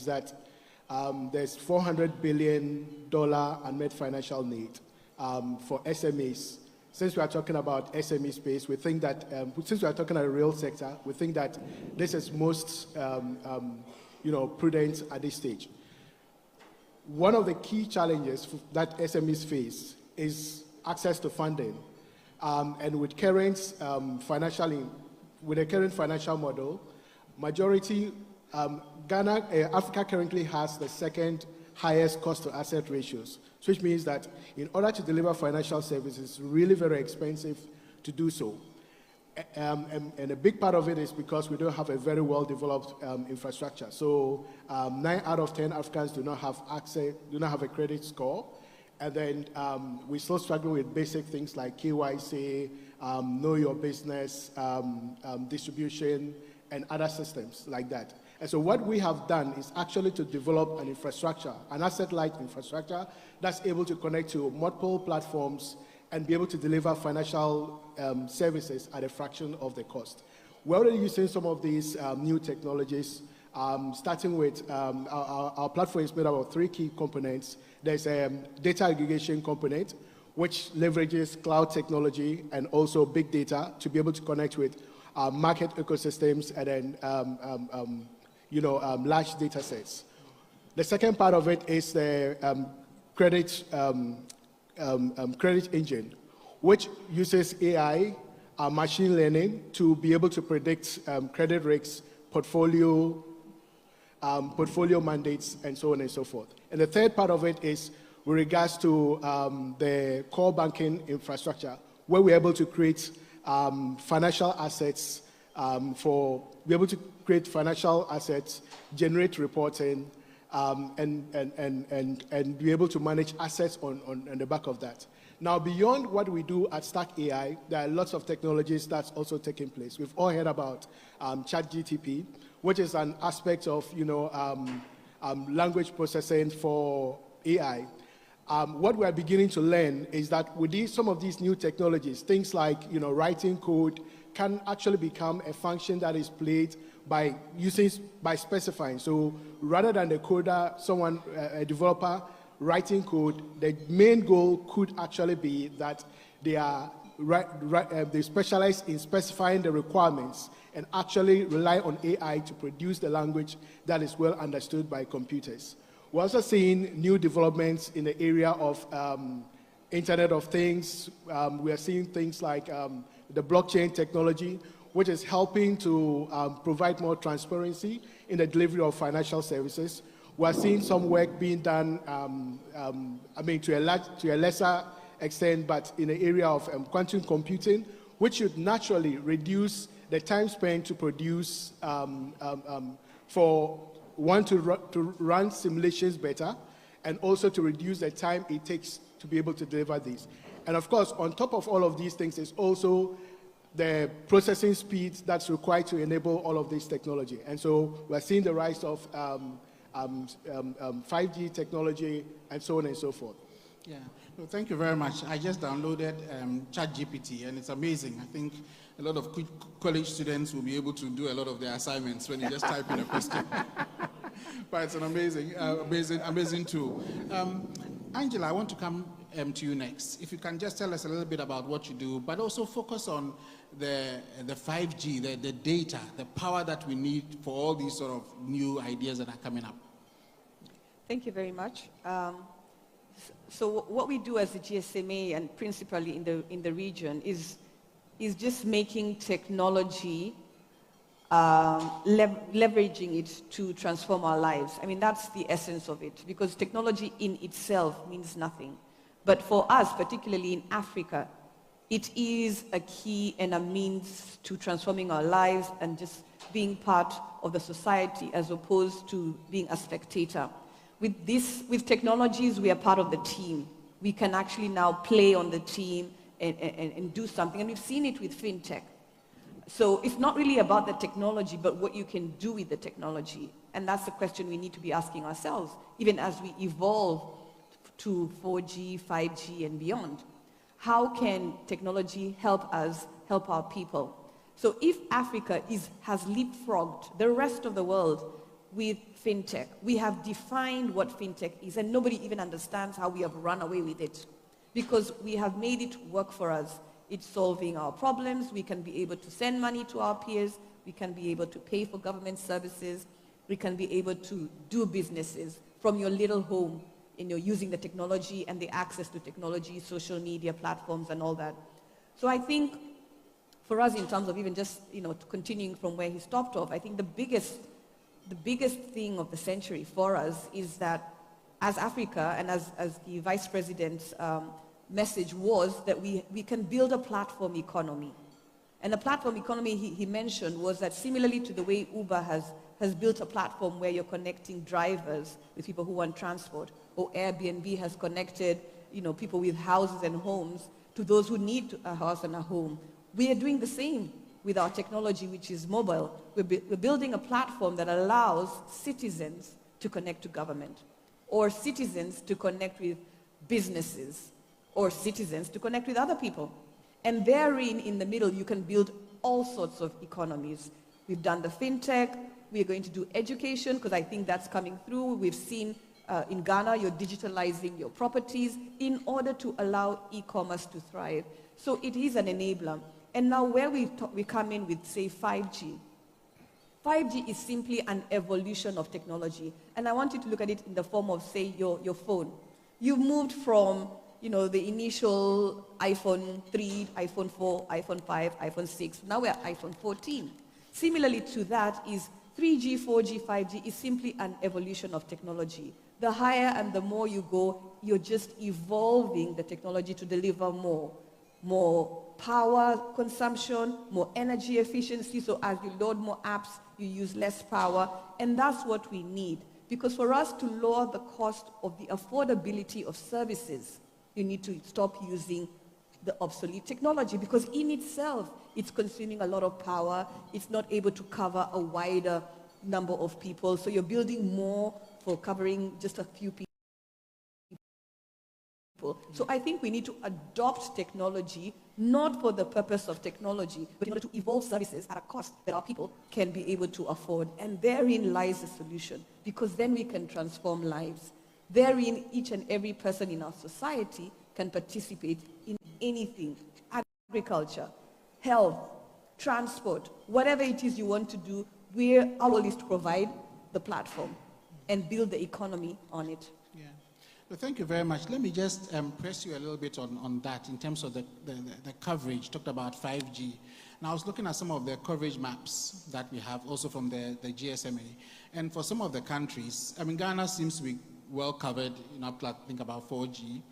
that there's $400 billion unmet financial need for SMEs. Since we are talking about SME space, we think that, since we are talking about the real sector, we think that this is most prudent at this stage. One of the key challenges that SMEs face is access to funding. And with the current financial model, majority, Africa currently has the second highest cost to asset ratios, which means that in order to deliver financial services, it's really very expensive to do so. And a big part of it is because we don't have a very well-developed infrastructure. So 9 out of 10 Africans do not have access, do not have a credit score. And then we still struggle with basic things like KYC, know your business, distribution, and other systems like that. And so what we have done is actually to develop an infrastructure, an asset-light infrastructure that's able to connect to multiple platforms and be able to deliver financial services at a fraction of the cost. We're already using some of these new technologies, starting with our platform is made up of 3 key components. There's a data aggregation component, which leverages cloud technology and also big data to be able to connect with market ecosystems and then large data sets. The second part of it is the credit engine, which uses AI, machine learning to be able to predict credit risks, portfolio mandates, and so on and so forth. And the third part of it is with regards to the core banking infrastructure, where we're able to create financial assets generate reporting, and be able to manage assets on the back of that. Now, beyond what we do at Stack AI, there are lots of technologies that's also taking place. We've all heard about ChatGPT, which is an aspect of language processing for AI. What we are beginning to learn is that with some of these new technologies, things like writing code can actually become a function that is played by specifying. So rather than the coder, a developer writing code, the main goal could actually be that they specialize in specifying the requirements and actually rely on AI to produce the language that is well understood by computers. We're also seeing new developments in the area of Internet of Things. We are seeing things like the blockchain technology, which is helping to provide more transparency in the delivery of financial services. We're seeing some work being done, to a lesser extent, but in the area of quantum computing, which should naturally reduce the time spent to produce, for one to run simulations better, and also to reduce the time it takes to be able to deliver these. And of course, on top of all of these things is also the processing speed that's required to enable all of this technology. And so we're seeing the rise of 5G technology and so on and so forth. Yeah, well, thank you very much. I just downloaded ChatGPT and it's amazing. I think a lot of college students will be able to do a lot of their assignments when you just type in a question. But it's an amazing tool. Angela, I want to come to you next. If you can just tell us a little bit about what you do, but also focus on the 5G, the data, the power that we need for all these sort of new ideas that are coming up. Thank you very much. So what we do as the GSMA and principally in the region is just making technology, leveraging it to transform our lives. I mean, that's the essence of it, because technology in itself means nothing. But for us, particularly in Africa, it is a key and a means to transforming our lives and just being part of the society as opposed to being a spectator. With technologies, we are part of the team. We can actually now play on the team and do something. And we've seen it with fintech. So it's not really about the technology, but what you can do with the technology. And that's the question we need to be asking ourselves, even as we evolve to 4G, 5G, and beyond. How can technology help us help our people? So if Africa has leapfrogged the rest of the world with fintech. We have defined what fintech is, and nobody even understands how we have run away with it, because we have made it work for us. It's solving our problems. We can be able to send money to our peers. We can be able to pay for government services. We can be able to do businesses from your little home, using the technology and the access to technology, social media platforms and all that. So I think for us, in terms of even just, continuing from where he stopped off, I think the biggest thing of the century for us is that as Africa, and as the Vice President's message was, that we can build a platform economy. And the platform economy he mentioned was that similarly to the way Uber has built a platform where you're connecting drivers with people who want transport, or Airbnb has connected people with houses and homes to those who need a house and a home. We are doing the same with our technology, which is mobile. We're building a platform that allows citizens to connect to government, or citizens to connect with businesses, or citizens to connect with other people. And therein, in the middle, you can build all sorts of economies. We've done the fintech. We're going to do education, because I think that's coming through. We've seen in Ghana, you're digitalizing your properties in order to allow e-commerce to thrive. So it is an enabler. And now where we come in with, say, 5G. 5G is simply an evolution of technology. And I want you to look at it in the form of, say, your phone. You've moved from the initial iPhone 3, iPhone 4, iPhone 5, iPhone 6. Now we're at iPhone 14. Similarly to that is 3G, 4G, 5G is simply an evolution of technology. The higher and the more you go, you're just evolving the technology to deliver more power consumption, more energy efficiency. So as you load more apps, you use less power. And that's what we need. Because for us to lower the cost of the affordability of services, you need to stop using the obsolete technology, because in itself, it's consuming a lot of power. It's not able to cover a wider number of people. So you're building more for covering just a few people. So I think we need to adopt technology, not for the purpose of technology, but in order to evolve services at a cost that our people can be able to afford. And therein lies the solution, because then we can transform lives. Therein, each and every person in our society can participate in anything: agriculture, health, transport, whatever it is you want to do. Our role is to provide the platform and build the economy on it. Yeah. Well, thank you very much. Let me just press you a little bit on that in terms of the coverage. Talked about 5G. Now, I was looking at some of the coverage maps that we have also from the GSMA. And for some of the countries, Ghana seems to be well covered, up to I think about 4G.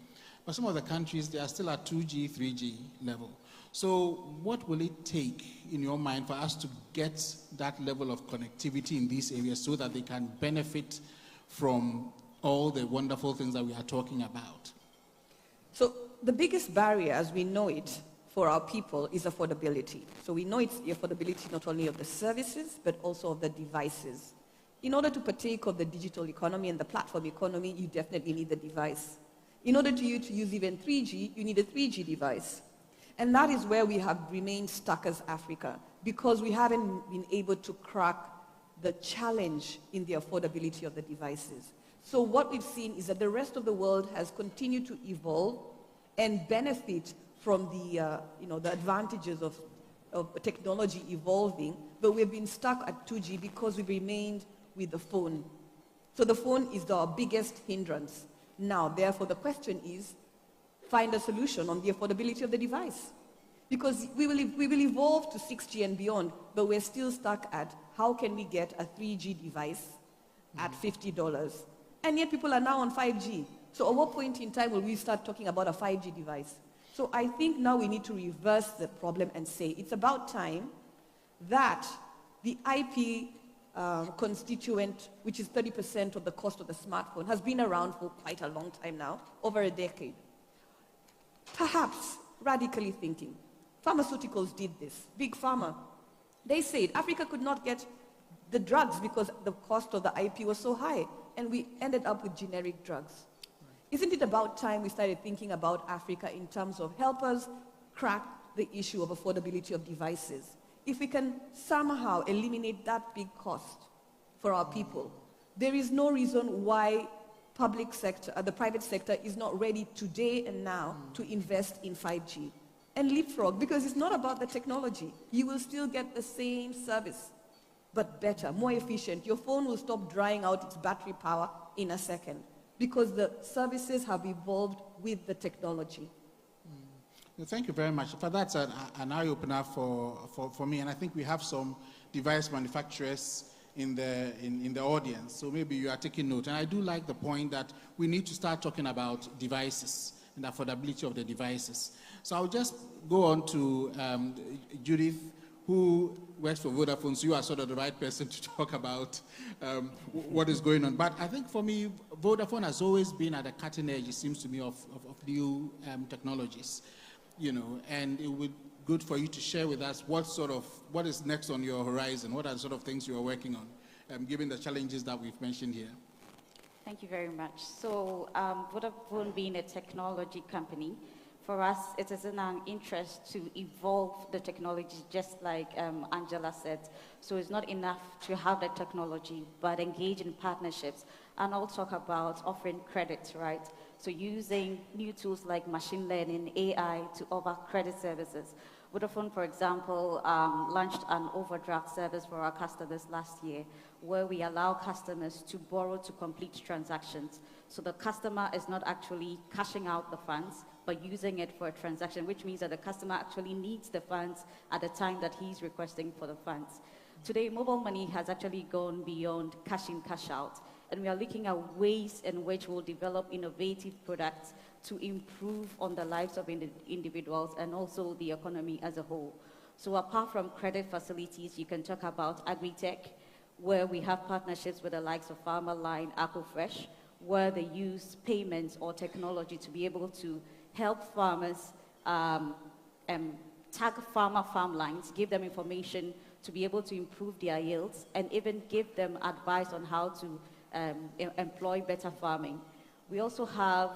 But some of the countries, they are still at 2G, 3G level. So what will it take, in your mind, for us to get that level of connectivity in these areas so that they can benefit from all the wonderful things that we are talking about? So the biggest barrier, as we know it, for our people is affordability. So we know it's the affordability not only of the services, but also of the devices. In order to partake of the digital economy and the platform economy, you definitely need the device. In order to use even 3G, you need a 3G device. And that is where we have remained stuck as Africa, because we haven't been able to crack the challenge in the affordability of the devices. So what we've seen is that the rest of the world has continued to evolve and benefit from the advantages of technology evolving, but we've been stuck at 2G because we've remained with the phone. So the phone is our biggest hindrance. Now, therefore, the question is, find a solution on the affordability of the device. Because we will evolve to 6G and beyond, but we're still stuck at how can we get a 3G device at $50? And yet people are now on 5G. So at what point in time will we start talking about a 5G device? So I think now we need to reverse the problem and say it's about time that the IP constituent, which is 30% of the cost of the smartphone, has been around for quite a long time now, over a decade. Perhaps, radically thinking, pharmaceuticals did this. Big Pharma. They said Africa could not get the drugs because the cost of the IP was so high, and we ended up with generic drugs. Right. Isn't it about time we started thinking about Africa in terms of help us crack the issue of affordability of devices? If we can somehow eliminate that big cost, for our people. There is no reason why public sector, the private sector is not ready today and now to invest in 5G and leapfrog, because it's not about the technology. You will still get the same service, but better, more efficient. Your phone will stop drying out its battery power in a second because the services have evolved with the technology. Thank you very much. For that's an eye-opener for me, and I think we have some device manufacturers in the audience, so maybe you are taking note. And I do like the point that we need to start talking about devices and the affordability of the devices. So I'll just go on to Judith, who works for Vodafone, so you are sort of the right person to talk about what is going on. But I think for me, Vodafone has always been at the cutting edge, it seems to me, of new technologies. You know, and it would be good for you to share with us what is next on your horizon, what are the sort of things you are working on, given the challenges that we've mentioned here. Thank you very much. So Vodafone being a technology company, for us it is in our interest to evolve the technology, just like Angela said. So it's not enough to have the technology, but engage in partnerships. And I'll talk about offering credit, right? So using new tools like machine learning, AI to offer credit services. Vodafone, for example, launched an overdraft service for our customers last year, where we allow customers to borrow to complete transactions. So the customer is not actually cashing out the funds, but using it for a transaction, which means that the customer actually needs the funds at the time that he's requesting for the funds. Today, mobile money has actually gone beyond cash in, cash out. And we are looking at ways in which we'll develop innovative products to improve on the lives of individuals and also the economy as a whole. So apart from credit facilities, you can talk about agri-tech, where we have partnerships with the likes of Farmerline, AgroFresh, where they use payments or technology to be able to help farmers tag farmer farm lines, give them information to be able to improve their yields, and even give them advice on how to employ better farming. We also have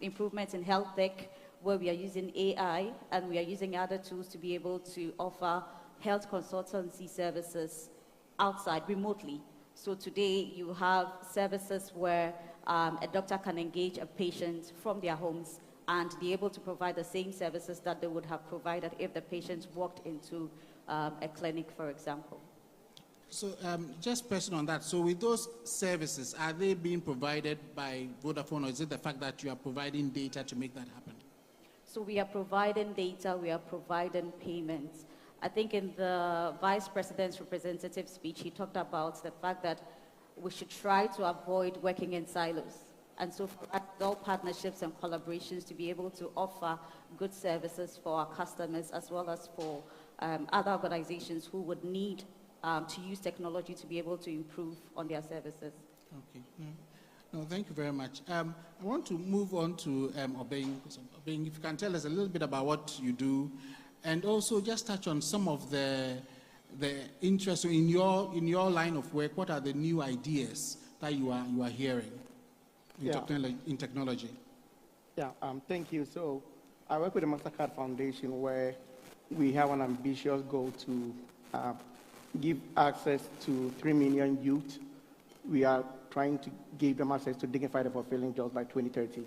improvements in health tech, where we are using AI and we are using other tools to be able to offer health consultancy services outside, remotely. So today you have services where a doctor can engage a patient from their homes and be able to provide the same services that they would have provided if the patient walked into a clinic, for example. So just pressing on that, so with those services, are they being provided by Vodafone, or is it the fact that you are providing data to make that happen? So we are providing data, we are providing payments. I think in the Vice President's representative speech, he talked about the fact that we should try to avoid working in silos. And so for all partnerships and collaborations to be able to offer good services for our customers, as well as for other organizations who would need to use technology to be able to improve on their services. Okay. No, thank you very much. I want to move on to Obeng. Obeng, if you can tell us a little bit about what you do, and also just touch on some of the interest in your line of work. What are the new ideas that you are hearing in technology? Yeah, thank you. So I work with the MasterCard Foundation, where we have an ambitious goal to give access to 3 million youth. We are trying to give them access to dignified and fulfilling jobs by 2030.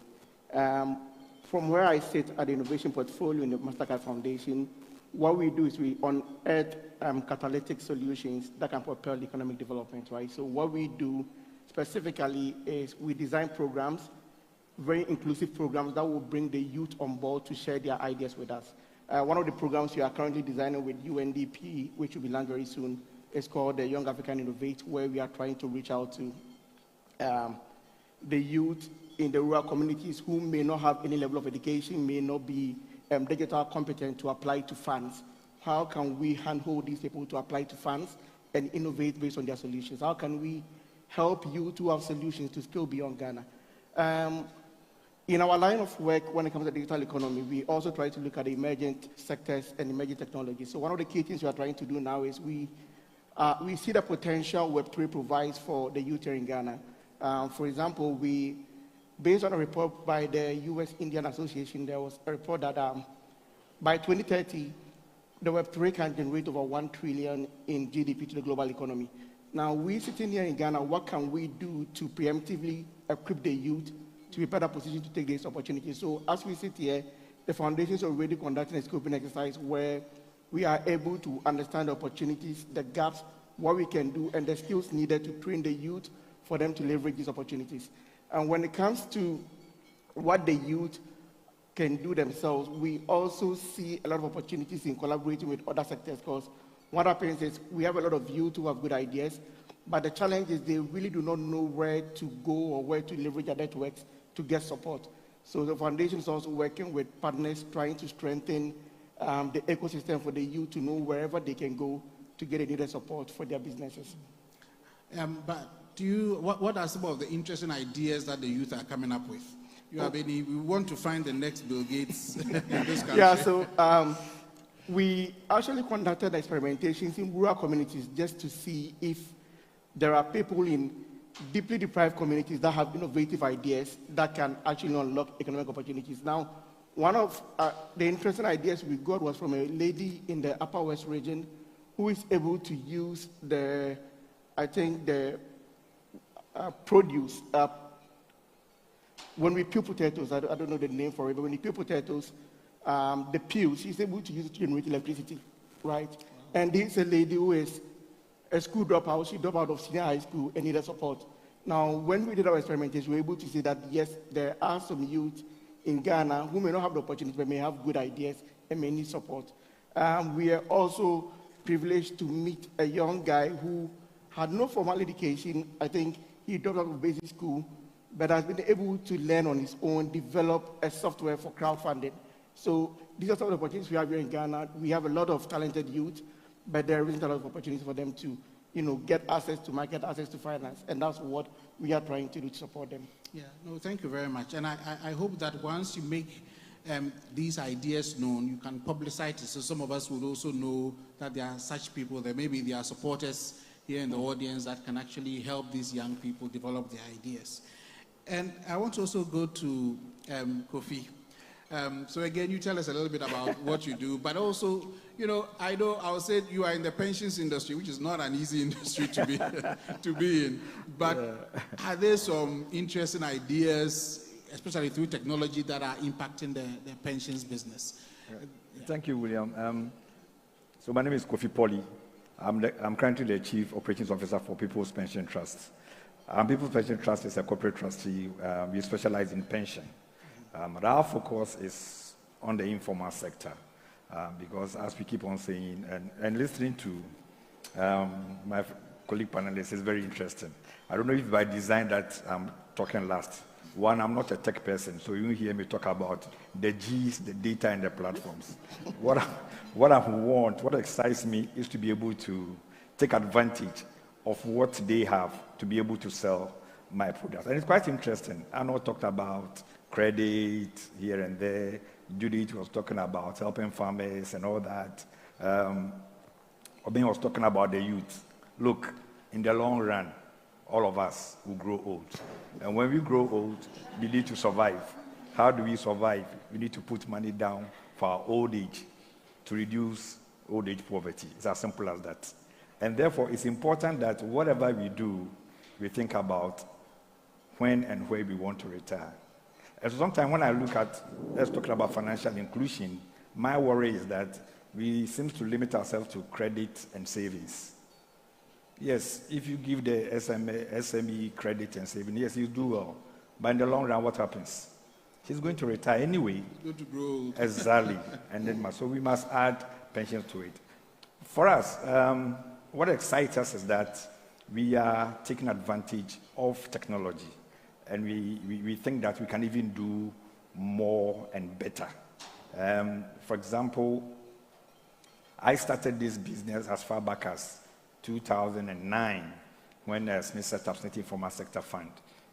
From where I sit at the innovation portfolio in the MasterCard Foundation, what we do is we unearth catalytic solutions that can propel economic development, right? So what we do specifically is we design programs, very inclusive programs that will bring the youth on board to share their ideas with us. One of the programs we are currently designing with UNDP, which will be launched very soon, is called the Young African Innovate, where we are trying to reach out to the youth in the rural communities who may not have any level of education, may not be digital competent to apply to funds. How can we handhold these people to apply to funds and innovate based on their solutions? How can we help youth who have solutions to scale beyond Ghana? In our line of work, when it comes to the digital economy, we also try to look at the emergent sectors and emerging technologies. So one of the key things we are trying to do now is we see the potential Web3 provides for the youth here in Ghana. For example, based on a report by the US-Indian Association, there was a report that by 2030, the Web3 can generate over 1 trillion in GDP to the global economy. Now, we sitting here in Ghana, what can we do to preemptively equip the youth to be better positioned to take these opportunities? So as we sit here, the foundation is already conducting a scoping exercise where we are able to understand the opportunities, the gaps, what we can do, and the skills needed to train the youth for them to leverage these opportunities. And when it comes to what the youth can do themselves, we also see a lot of opportunities in collaborating with other sectors, because what happens is we have a lot of youth who have good ideas, but the challenge is they really do not know where to go or where to leverage their networks to get support. So the foundation is also working with partners trying to strengthen the ecosystem for the youth to know wherever they can go to get the needed support for their businesses. But what are some of the interesting ideas that the youth are coming up with? You have any? We want to find the next Bill Gates in this country. Yeah, so we actually conducted experimentations in rural communities just to see if there are people in deeply deprived communities that have innovative ideas that can actually unlock economic opportunities. Now, one of the interesting ideas we got was from a lady in the Upper West region who is able to use the produce. When we peel potatoes, I don't know the name for it, but when we peel potatoes, the peels, she's able to use it to generate electricity, right? Wow. And this is a lady who is a school dropout. She dropped out of senior high school and needed support. Now, when we did our experimentation, we were able to see that, yes, there are some youth in Ghana who may not have the opportunity, but may have good ideas and may need support. We are also privileged to meet a young guy who had no formal education. I think he dropped out of basic school, but has been able to learn on his own, develop a software for crowdfunding. So these are some of the opportunities we have here in Ghana. We have a lot of talented youth, but there isn't a lot of opportunities for them to, get access to market, access to finance, and that's what we are trying to do to support them. Yeah, no, thank you very much. And I hope that once you make these ideas known, you can publicize it, so some of us would also know that there are such people, that maybe there are supporters here in the audience that can actually help these young people develop their ideas. And I want to also go to Kofi. So again, you tell us a little bit about what you do, but also, I will say you are in the pensions industry, which is not an easy industry to be to be in. But are there some interesting ideas, especially through technology, that are impacting the pensions business? Thank you, William. So my name is Kofi Polly. I'm currently the Chief Operations Officer for People's Pension Trust. People's Pension Trust is a corporate trustee. We specialize in pension. But our focus is on the informal sector because, as we keep on saying, and listening to my colleague panelists is very interesting. I don't know if by design that I'm talking last. One, I'm not a tech person, so you hear me talk about the G's, the data, and the platforms. What excites me is to be able to take advantage of what they have to be able to sell my products. And it's quite interesting. Arno talked about credit here and there. Judith was talking about helping farmers and all that. Obin was talking about the youth. Look, in the long run, all of us will grow old. And when we grow old, we need to survive. How do we survive? We need to put money down for our old age to reduce old age poverty. It's as simple as that. And therefore, it's important that whatever we do, we think about when and where we want to retire. And so sometimes when I look at, let's talk about financial inclusion, my worry is that we seem to limit ourselves to credit and savings. Yes, if you give the SME credit and savings, yes, you do well. But in the long run, what happens? She's going to retire anyway. Going to grow. Exactly. And then, so we must add pensions to it. For us, what excites us is that we are taking advantage of technology. And we think that we can even do more and better. For example, I started this business as far back as 2009 when Smith set up Smith Informal Sector Fund.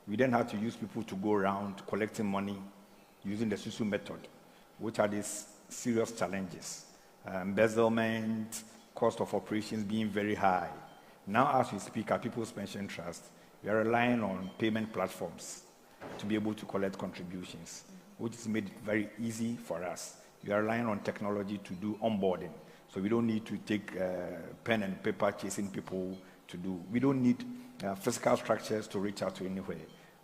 We then had to use people to go around collecting money using the SUSU method, which are these serious challenges. Embezzlement, cost of operations being very high. Now, as we speak at People's Pension Trust, we are relying on payment platforms to be able to collect contributions, which has made it very easy for us. We are relying on technology to do onboarding, so we don't need to take pen and paper chasing people to do. We don't need physical structures to reach out to anywhere.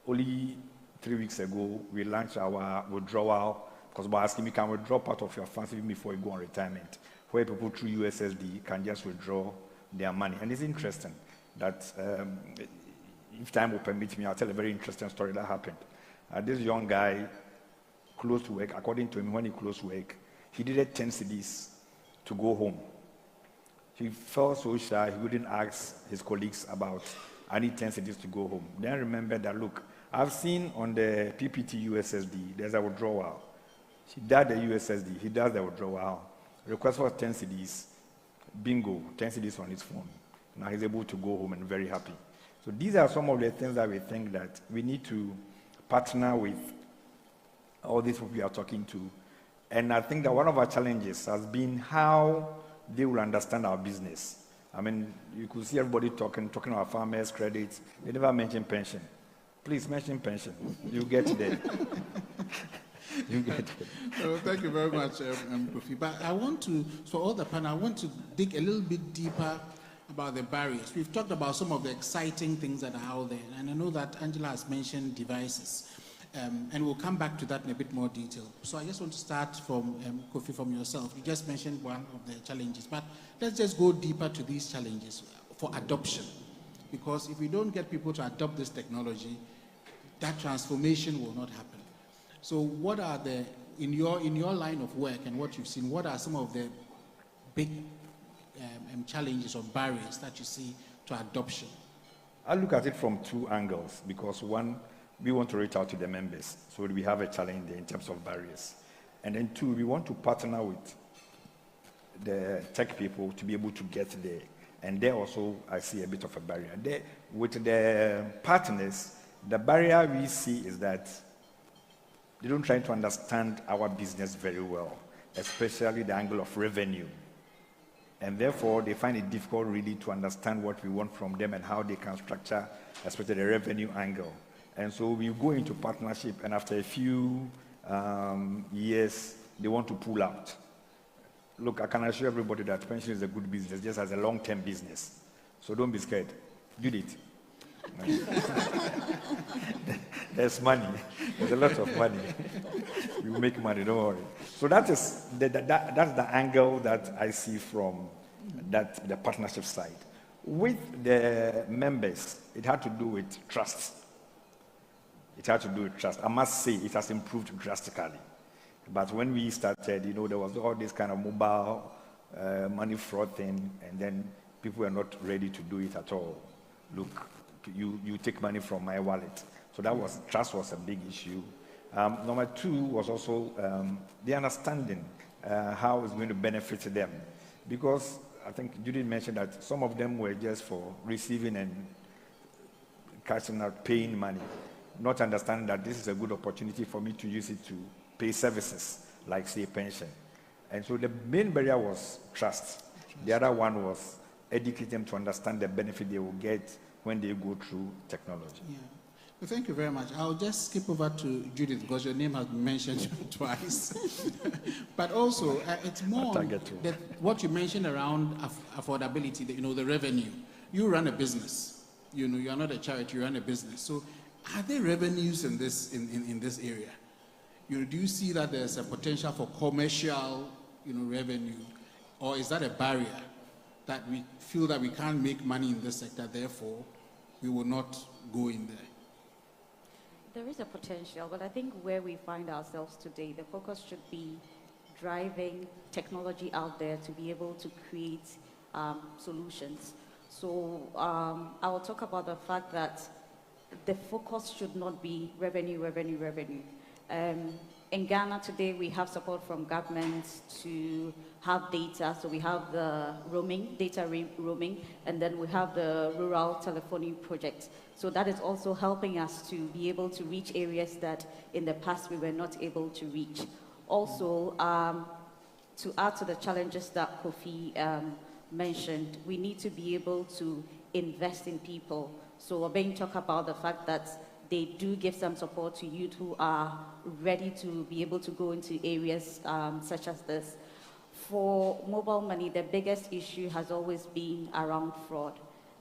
Only 3 weeks ago, we launched our withdrawal, because by asking me, can withdraw part of your funds even before you go on retirement, where people through USSD can just withdraw their money. And it's interesting that, if time will permit me, I'll tell a very interesting story that happened. This young guy closed work. According to him, when he closed work, he needed 10 cedis to go home. He felt so shy, he wouldn't ask his colleagues about, I need 10 cedis to go home. Then I remembered that, look, I've seen on the PPT USSD, there's a withdrawal. He does the USSD, he does the withdrawal. Request for 10 cedis, bingo, 10 cedis on his phone. Now he's able to go home and very happy. So these are some of the things that we think that we need to partner with all these people we are talking to. And I think that one of our challenges has been how they will understand our business. I mean, you could see everybody talking about farmers' credits. They never mention pension. Please mention pension. You get there. You get it. Well, thank you very much, Kofi. But I want to, for all the panel, I want to dig a little bit deeper about the barriers. We've talked about some of the exciting things that are out there, and I know that Angela has mentioned devices, and we'll come back to that in a bit more detail. So I just want to start from Kofi, from yourself. You just mentioned one of the challenges, but let's just go deeper to these challenges for adoption, because if we don't get people to adopt this technology, that transformation will not happen. So what are the, in your line of work and what you've seen, what are some of the big challenges or barriers that you see to adoption? I look at it from two angles, because one, we want to reach out to the members, so we have a challenge there in terms of barriers. And then two, we want to partner with the tech people to be able to get there. And there also, I see a bit of a barrier. There, with the partners, the barrier we see is that they don't try to understand our business very well, especially the angle of revenue. And therefore, they find it difficult really to understand what we want from them and how they can structure, especially the revenue angle. And so we go into partnership, and after a few years, they want to pull out. Look, I can assure everybody that pension is a good business, just as a long-term business. So don't be scared. Do it. There's money. There's a lot of money. You make money, don't worry. So that's the angle that I see from the partnership side. With the members, it had to do with trust. It had to do with trust. I must say it has improved drastically. But when we started, there was all this kind of mobile money fraud thing, and then people were not ready to do it at all. Look, you take money from my wallet. So trust was a big issue. Number two was also the understanding how it's going to benefit them. Because I think Judith mentioned that some of them were just for receiving and cashing out, paying money, not understanding that this is a good opportunity for me to use it to pay services, like, say, pension. And so the main barrier was trust. The other one was educate them to understand the benefit they will get when they go through technology. Yeah. Well, thank you very much. I'll just skip over to Judith because your name has been mentioned twice. But also, it's more that what you mentioned around affordability, the revenue. You run a business. You are not a charity, you run a business. So are there revenues in this area? Do you see that there's a potential for commercial revenue? Or is that a barrier that we feel that we can't make money in this sector, therefore we will not go in there? There is a potential, but I think where we find ourselves today, the focus should be driving technology out there to be able to create solutions. So I will talk about the fact that the focus should not be revenue. In Ghana today, we have support from governments to have data. So we have the data roaming, and then we have the rural telephony project. So that is also helping us to be able to reach areas that in the past we were not able to reach. Also, to add to the challenges that Kofi mentioned, we need to be able to invest in people. So we're being talk about the fact that they do give some support to youth who are ready to be able to go into areas such as this. For mobile money, the biggest issue has always been around fraud.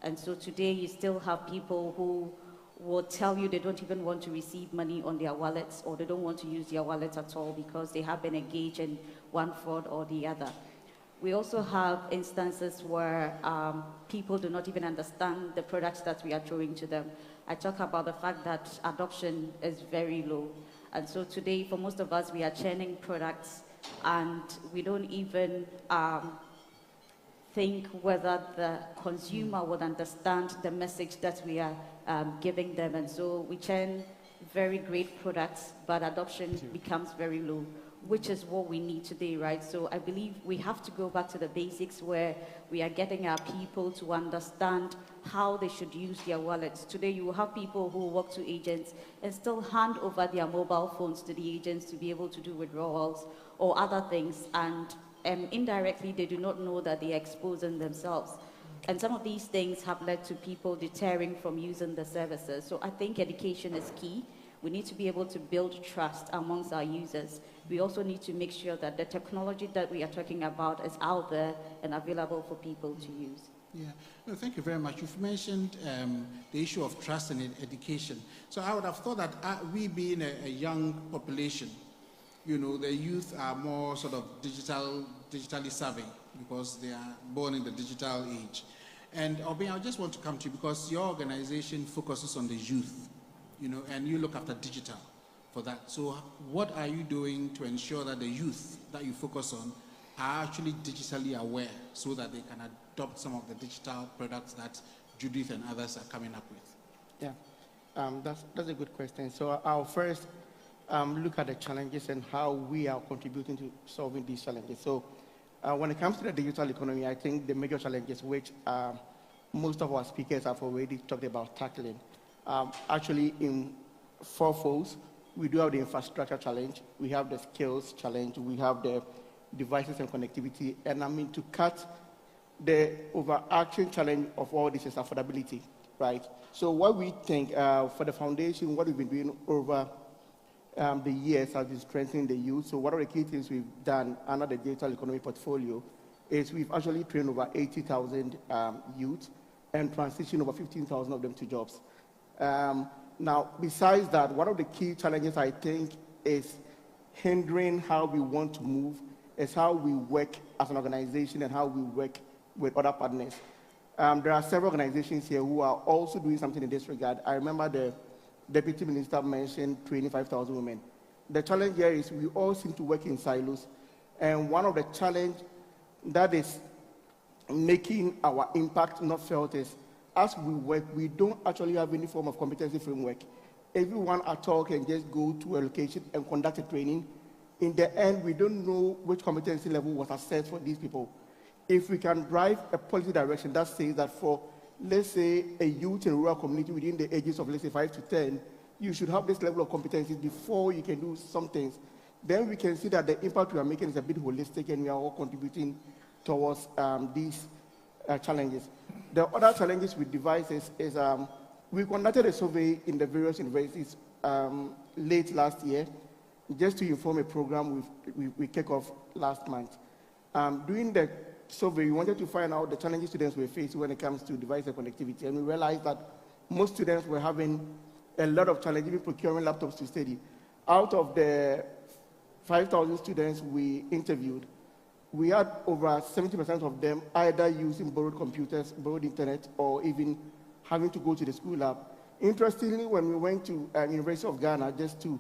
And so today you still have people who will tell you they don't even want to receive money on their wallets, or they don't want to use their wallets at all because they have been engaged in one fraud or the other. We also have instances where people do not even understand the products that we are throwing to them. I talk about the fact that adoption is very low. And so today, for most of us, we are churning products and we don't even think whether the consumer would understand the message that we are giving them. And so we churn very great products, but adoption becomes very low, which is what we need today, right? So I believe we have to go back to the basics where we are getting our people to understand how they should use their wallets. Today, you will have people who work to agents and still hand over their mobile phones to the agents to be able to do withdrawals or other things. And indirectly, they do not know that they are exposing themselves. And some of these things have led to people deterring from using the services. So I think education is key. We need to be able to build trust amongst our users. We also need to make sure that the technology that we are talking about is out there and available for people to use. Yeah, no, thank you very much. You've mentioned the issue of trust and education. So I would have thought that we being a young population, you know, the youth are more sort of digitally savvy because they are born in the digital age. And Obeng, I just want to come to you because your organization focuses on the youth, you know, and you look after digital for that. So what are you doing to ensure that the youth that you focus on are actually digitally aware so that they can adopt some of the digital products that Judith and others are coming up with? Yeah, that's a good question. So I'll first look at the challenges and how we are contributing to solving these challenges. So when it comes to the digital economy, I think the major challenges which most of our speakers have already talked about tackling, actually in four folds. We do have the infrastructure challenge, we have the skills challenge, we have the devices and connectivity, and I mean to cut the overarching challenge of all this is affordability, right? So what we think for the foundation, what we've been doing over the years has been strengthening the youth. So one of the key things we've done under the digital economy portfolio is we've actually trained over 80,000 youth and transitioned over 15,000 of them to jobs. Now, besides that, one of the key challenges I think is hindering how we want to move is how we work as an organization and how we work with other partners. There are several organizations here who are also doing something in this regard. I remember the Deputy Minister mentioned training 5,000 women. The challenge here is we all seem to work in silos, and one of the challenges that is making our impact not felt is as we work, we don't actually have any form of competency framework. Everyone at all can just go to a location and conduct a training. In the end, we don't know which competency level was assessed for these people. If we can drive a policy direction that says that for, let's say, a youth in a rural community within the ages of, let's say, 5 to 10, you should have this level of competencies before you can do some things, then we can see that the impact we are making is a bit holistic and we are all contributing towards these challenges. The other challenges with devices is we conducted a survey in the various universities late last year just to inform a program we kicked off last month. During the survey, we wanted to find out the challenges students were facing when it comes to device and connectivity, and we realized that most students were having a lot of challenges in procuring laptops to study. Out of the 5,000 students we interviewed, we had over 70% of them either using borrowed computers, borrowed internet, or even having to go to the school lab. Interestingly, when we went to University of Ghana just to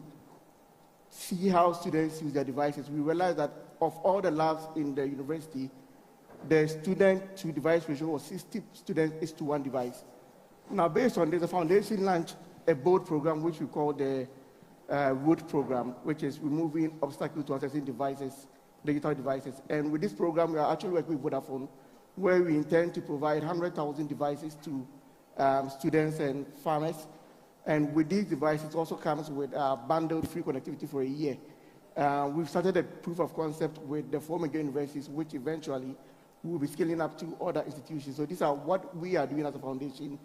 see how students use their devices, we realized that of all the labs in the university, the student-to-device ratio was 60 students to one device. Now, based on this, the foundation launched a bold program which we call the ROAD program, which is removing obstacles to accessing devices, digital devices. And with this program, we are actually working with Vodafone, where we intend to provide 100,000 devices to students and farmers. And with these devices, it also comes with bundled free connectivity for a year. We've started a proof of concept with the 4 major universities, which eventually will be scaling up to other institutions. So these are what we are doing as a foundation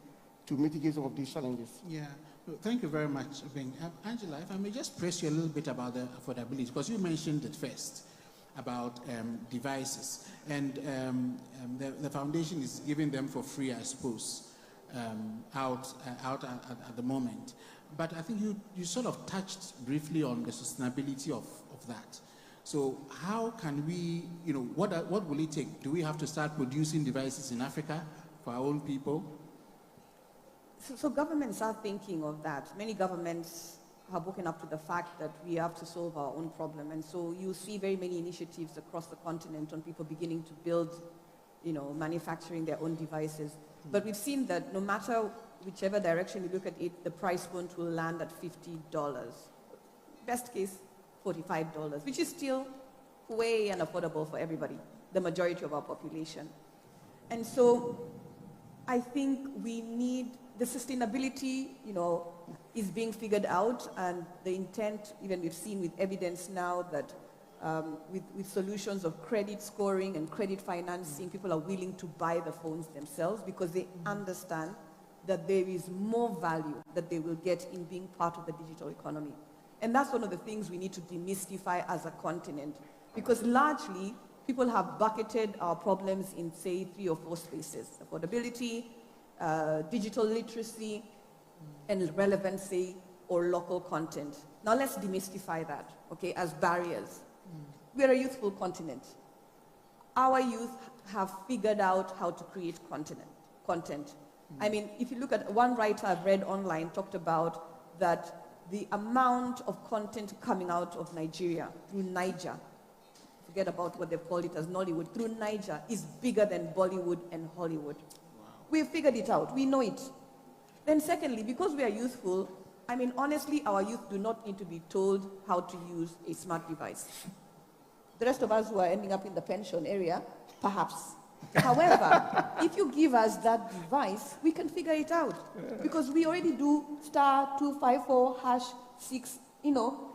to mitigate some of these challenges. Yeah, well, thank you very much, Obeng. Angela, if I may just press you a little bit about the affordability, because you mentioned it first. about devices. And the foundation is giving them for free, I suppose, out at the moment. But I think you sort of touched briefly on the sustainability of that. So how can we, what will it take? Do we have to start producing devices in Africa for our own people? So governments are thinking of that. Many governments have woken up to the fact that we have to solve our own problem. And so you see very many initiatives across the continent on people beginning to build, manufacturing their own devices. But we've seen that no matter whichever direction you look at it, the price point will land at $50. Best case, $45, which is still way unaffordable for everybody, the majority of our population. And so I think we need the sustainability, is being figured out, and the intent, even we've seen with evidence now that with solutions of credit scoring and credit financing, people are willing to buy the phones themselves because they understand that there is more value that they will get in being part of the digital economy. And that's one of the things we need to demystify as a continent, because largely people have bucketed our problems in, say, 3 or 4 spaces: affordability, digital literacy, and relevancy or local content. Now let's demystify that, okay, as barriers. We're a youthful continent. Our youth have figured out how to create content. I mean, if you look at one writer I've read online talked about that the amount of content coming out of Nigeria through Niger, forget about what they've called it as Nollywood, through Niger is bigger than Bollywood and Hollywood. Wow. We've figured it out. We know it. Then secondly, because we are youthful, I mean, honestly, our youth do not need to be told how to use a smart device. The rest of us who are ending up in the pension area, perhaps. However, if you give us that device, we can figure it out. Because we already do *254#6, and No,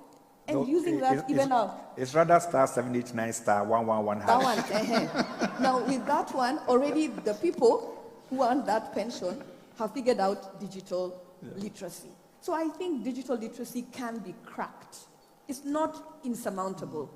using that even now. It's rather *789 *111 That one, Now, with that one, already the people who want that pension have figured out digital literacy. So I think digital literacy can be cracked. It's not insurmountable.